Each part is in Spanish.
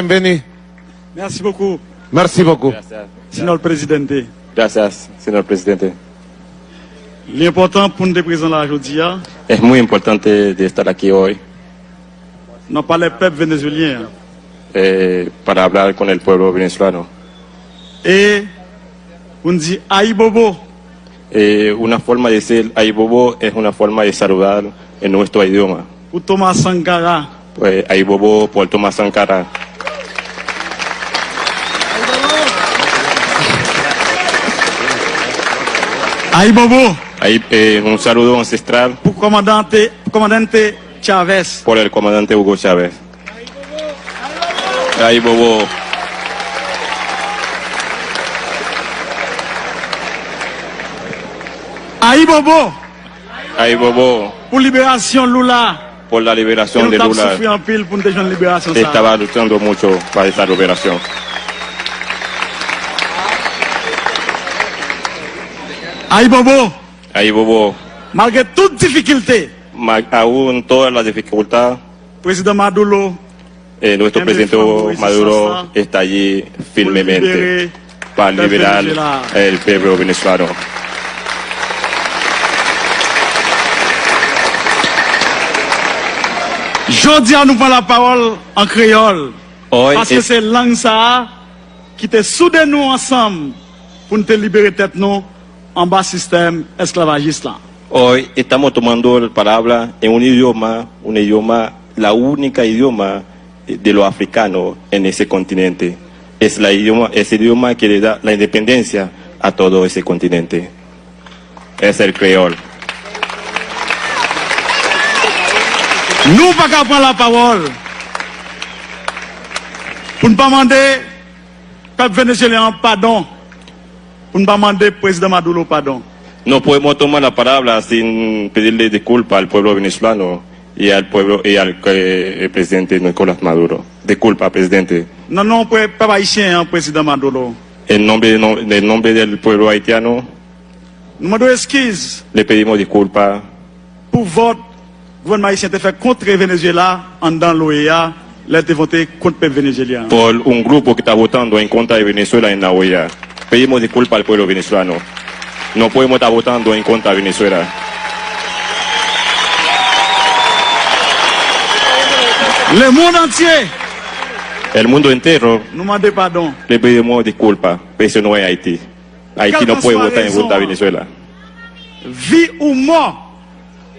Bienvenido. Merci beaucoup, Merci beaucoup. Gracias. señor presidente. Gracias, señor presidente. L'important pour nous présenter là aujourd'hui, Es muy importante de estar aquí hoy non pas les peuples vénézuéliens. para hablar con el pueblo venezolano. Et on dit Aïe Bobo. Una forma de decir Aibobo es una forma de saludar en nuestro idioma. Pour Thomas Sankara. Pues Aibobo por Thomas Sankara. Aïe Bobo. Un saludo ancestral Pour commandante Chavez. por el comandante Hugo Chávez. Aibobo. Aïe Bobo. Aibobo Pour libération Lula. por la liberación Nous de avons Lula. souffert en pile pour nous déjouer la libération. Ça. Estaba luchando mucho para esta liberación. Aïe Bobo. Aibobo, Malgré toute difficulté, aún todas las dificultades, président Maduro nuestro presidente Maduro está allí firmemente para liberar el pueblo venezolano. Jodi à nous prend la parole en créole. Hoy Parce que es- c'est langue ça qui te soudé nous ensemble pour nous te libérer tête nous en bas système esclavagiste là. Hoy estamos tomando la palabra en un idioma, la única idioma de los africanos en ese continente. Es ese idioma que le da la independencia a todo ese continente. Es el creol. Nous pas qu'à prendre la parole pour ne pas demander peuple vénézuélien pardon, pour ne pas demander président Maduro pardon. No podemos tomar la palabra sin pedirle disculpas al pueblo venezolano y al pueblo y al el presidente Nicolás Maduro. Disculpa, presidente. Non, non, peuple haïtien, président Maduro. En nombre del pueblo haitiano, Nous demandons excuses le pedimos disculpas pour votre gouvernement haïtien te fait contre Venezuela en dans l'OEA, là te voté contre le peuple vénézuélien. por un grupo que está votando en contra de Venezuela en la OEA. Pedimos disculpas al pueblo venezolano. No podemos estar votando en contra de Venezuela. Le monde entier El mundo entero nous demande pardon. le pedimos disculpas, pero eso no es Haití. Haití no puede votar en contra de Venezuela. Vie ou mort,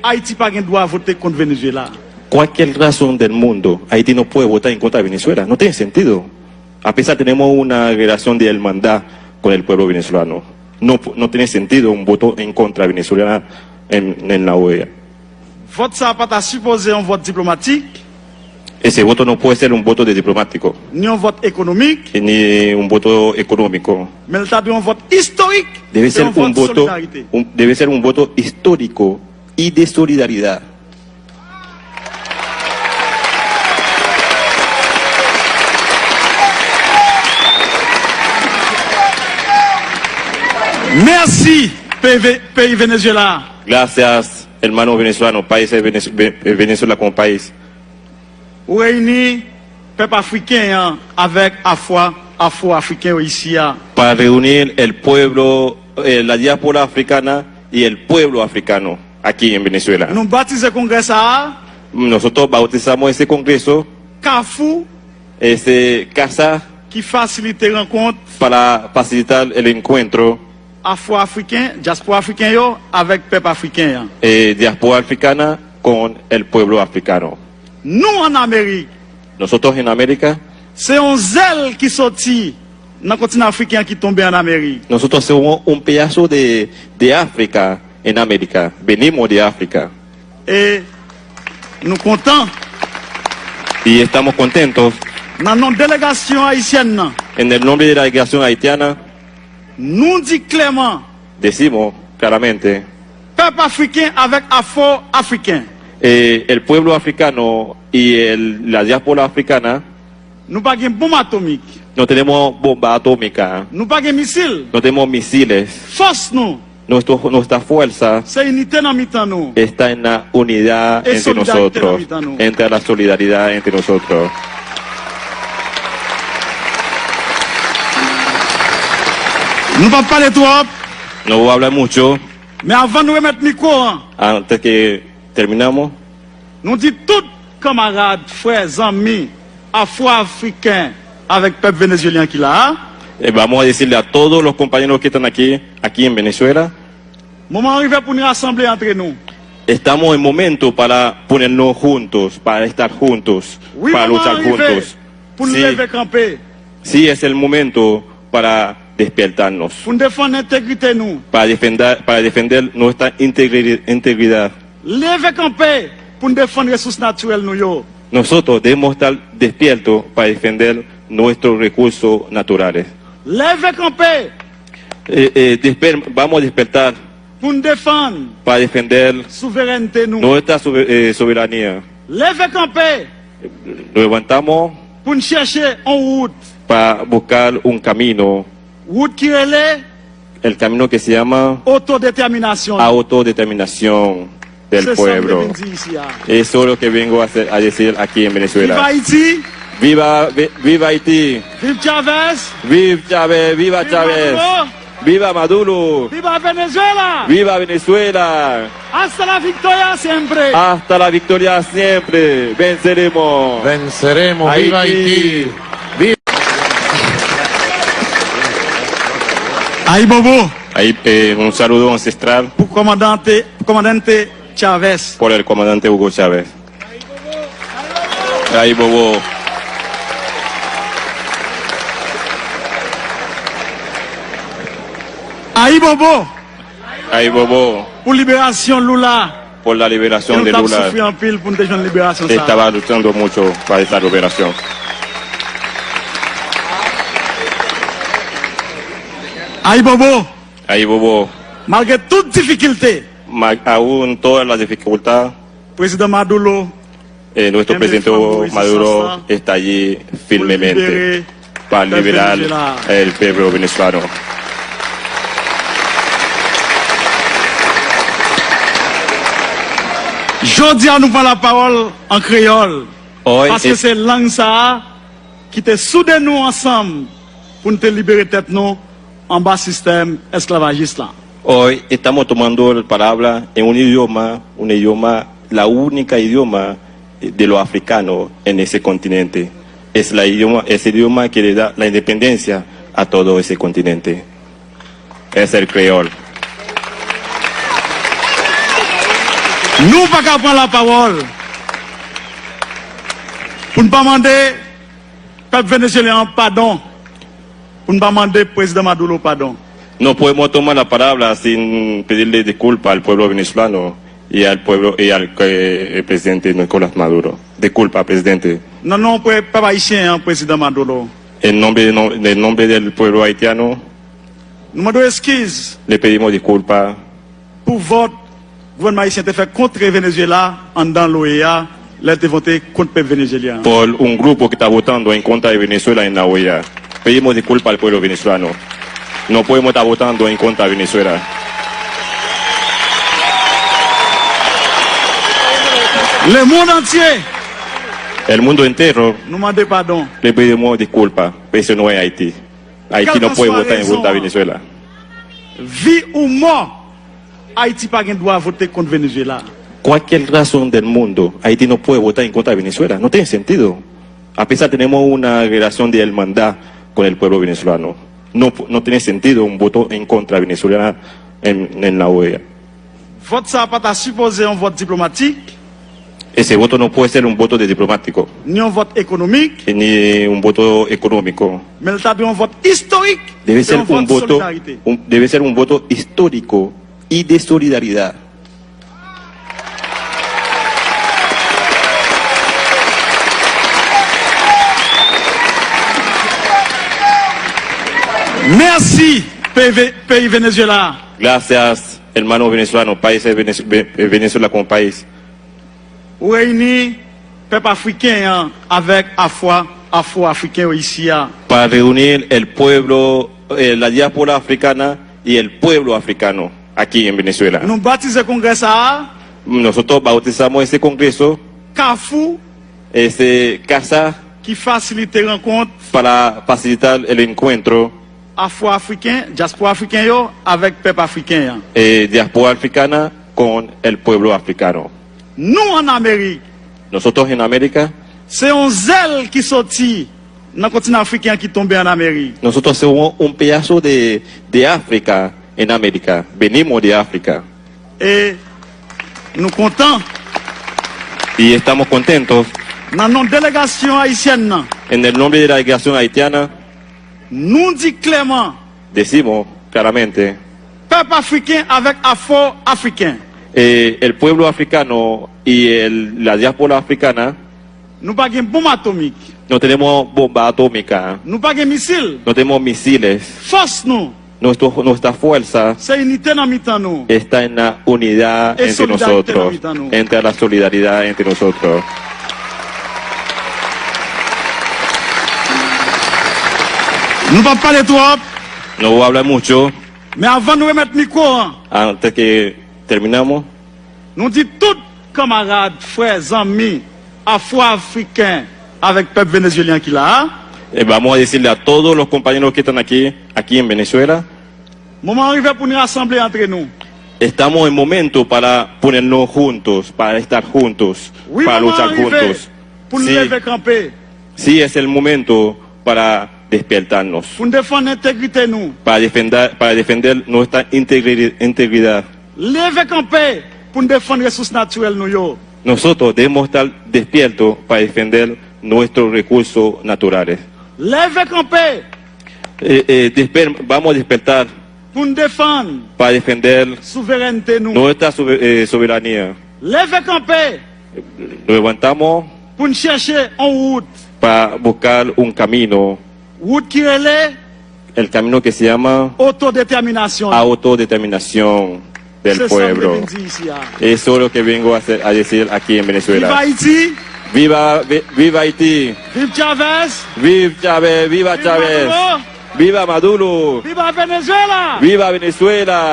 Haïti pas doit voter contre Venezuela. Cualquier razón del mundo, Haití no puede votar en contra de Venezuela. No tiene sentido. A pesar tenemos una relación de hermandad con el pueblo venezolano. No tiene sentido un voto en contra de Venezuela en la OEA. Vote ça pas supposé un vote diplomatique, Ese voto no puede ser un voto de diplomático, ni un vote économique, ni un voto económico. mais il un vote historique. Debe et ser un vote un de voto, solidarité. debe ser un voto histórico y de solidaridad. Merci, pays Venezuela. Gracias, hermanos venezolanos, países Venezuela como país. Ou réunir peuple africain hein, avec afro-africain ici. Hein. Para reunir el pueblo, la diáspora africana y el pueblo africano aquí en Venezuela. Nous baptisons le congrès ça, Nosotros bautizamos ese congreso, CAFU, ese casa, qui facilite les rencontres para facilitar el encuentro afro-africain, diaspora africain yo, avec peuple africain. Hein. diáspora africana con el pueblo africano. Nous en Amérique, Nosotros en América, c'est un zèle qui sortit dans le continent africain qui tombait en Amérique. nosotros somos un pedazo de África en América. Venimos de África Et nous comptons y estamos contentos. dans notre délégation haïtienne, nan, En el nombre de la delegación haitiana, nous dit clairement, decimos claramente, peuple africain avec afro-africain. el pueblo africano y la diáspora africana Nous pas de bombe atomique, no tenemos bomba atómica, nous pas de missile. no tenemos misiles. Force nous, Nuestra fuerza c'est unité dans mitan nous. está en la unidad Es entre solidaridad nosotros, en la mitad, ¿no? entre la solidaridad entre nosotros. Nous ne pas parler trop, No voy a hablar mucho. mais avant de nous remettre le micro, Antes que terminamos, nous disons tous camarades, frères, amis, afro-africains avec le peuple vénézuélien qui l'a. vamos a decirle a todos los compañeros que están aquí en Venezuela, Moment arrivé pour nous rassembler entre nous. estamos en momento para ponernos juntos, para estar juntos, Oui, para moment luchar arrivé juntos. pour nous Sí, lever camper, sí, es el momento para despertarnos, pour nous défendre l'intégrité nous. para defender nuestra integridad. Lever camper pour nous défendre les ressources naturelles nous yo. Nosotros debemos estar despiertos para defender nuestros recursos naturales. Lever camper Vamos a despertar pour nous défendre para defender souveraineté nous. nuestra soberanía. Lever camper Nos levantamos pour nous chercher en route. para buscar un camino, Route qui relève el camino que se llama autodétermination. autodeterminación del C'est ça que je pueblo. viens dire ici. Eso es lo que vengo a decir aquí en Viva Venezuela. Haïti, Viva Haití, vive Chavez, viva Chávez, viva viva Chávez, Maduro, viva Maduro, viva Venezuela. viva Venezuela. Hasta la victoria siempre. Hasta la victoria siempre. Venceremos. Venceremos, viva Haití. Viva. Ahí Bobo, Ahí un saludo ancestral pour comandante Chavez. por el comandante Hugo Chávez. Ahí Bobo. Ahí Bobo, Ahí Bobo. pour libération Lula. Por la Et liberación nous de avons Lula. souffert en pile pour nous déjouer la libération. ça. Estaba luchando mucho para esa liberación. Ahí Bobo, Ahí Bobo. malgré toute difficulté, Aún todas las dificultades, président Maduro nuestro En presidente defensa de Maduro Sasa, está allí pour firmemente libérer para el liberar Venezuela. el pueblo venezolano. Je dis à nous prendre la parole en créole. Hoy Parce que es- c'est langue ça qui te soude nous ensemble pour nous te libérer tête nous en bas système esclavagiste là. Hoy estamos tomando palabra en un idioma, la única idioma de los africanos en ese continente. Es ese idioma que le da la independencia a todo ese continente. Es el creol. Nous pas qu'à prendre la parole pour ne pas demander peuple vénézuélien pardon, pour ne pas demander président Maduro pardon. No podemos tomar la palabra sin pedirle disculpas al pueblo venezolano y al pueblo y al el presidente Nicolás Maduro. Disculpa, presidente. Non, non, peuple haïtien, président Maduro. En nombre del pueblo haitiano, Nous demandons excuses le pedimos disculpas pour votre gouvernement haïtien te fait contre Venezuela en dans l'OEA, là te voté contre le peuple vénézuélien. por un grupo que está votando en contra de Venezuela en la OEA. Pedimos disculpas al pueblo venezolano. No podemos estar votando en contra de Venezuela. Le monde entier El mundo entero nous demande pardon. le pedimos disculpas. Eso no es Haití. Haití no puede votar en contra de Venezuela. Vie ou mort, Haïti pas gain droit à voter contre Venezuela. Cualquier razón del mundo, Haití no puede votar en contra de Venezuela. No tiene sentido. A pesar tenemos una relación de hermandad con el pueblo venezolano. No tiene sentido un voto en contra de Venezuela en la OEA. Vote ça pas supposé un vote diplomatique, Ese voto no puede ser un voto de diplomático, ni un vote économique, ni un voto económico. mais il un vote historique. Debe et ser un vote un voto, solidarité. debe ser un voto histórico y de solidaridad. Merci, pays Venezuela. Gracias, hermanos venezolanos, países Venezuela como país. Ou réunis peuple africain hein, avec afro-africain ici. Hein. Para reunir el pueblo, la diáspora africana y el pueblo africano aquí en Venezuela. Nous baptisons congrès ça, Nosotros bautizamos ese congreso, Carrefour, ese casa, qui facilite les rencontres para facilitar el encuentro afro-africain, diaspora africain yo, avec peuple africain. diáspora africana con el pueblo africano. Nous en Amérique, Nosotros en América, c'est un zèle qui sorti dans le continent africain qui tombé en Amérique. nosotros somos un pedazo de África en América. Venimos de África Et nous contents, y estamos contentos. dans notre délégation haïtienne, nan, En el nombre de la delegación haitiana, nous dit clairement, decimos claramente, peuple africain avec afro-africain. el pueblo africano y la diáspora africana Nous pas une bombe atomique, no tenemos bomba atómica, nous pas un missile. no tenemos misiles. Force nous, Nuestra fuerza c'est unité dans mi-temps nous. está en la unidad Es entre solidaridad nosotros, entre nosotros. entre la solidaridad entre nosotros. Nous pas parler trop, No voy a hablar mucho mais avant de remettre le micro, hein, antes que terminamos. nous dit tous camarades, frères, amis, afro-africains avec le peuple vénézuélien qui l'a. Vamos a decirle a todos los compañeros que están aquí en Venezuela, Moment arrivé pour nous rassembler entre nous. estamos en momento para ponernos juntos, para estar juntos, Oui, para moment luchar arrivé juntos. pour nous Sí, lever camper, sí, es el momento para despertarnos, pour nous défendre l'intégrité nous. para defender nuestra integridad. Lever camper pour nous défendre les ressources naturelles nous yo. Nosotros debemos estar despiertos para defender nuestros recursos naturales. Lever camper Vamos a despertar pour nous défendre para defender souveraineté nous. nuestra soberanía. Lever camper Nos levantamos pour nous chercher en route. para buscar un camino, Route qui relève el camino que se llama autodétermination. autodeterminación del C'est ça que pueblo. je dis ici. Eso es lo que vengo a decir aquí en Viva Venezuela. Haïti, Viva Haití, vive Chavez, viva Chávez, viva Chávez, Maduro, viva Maduro, viva Venezuela. viva Venezuela.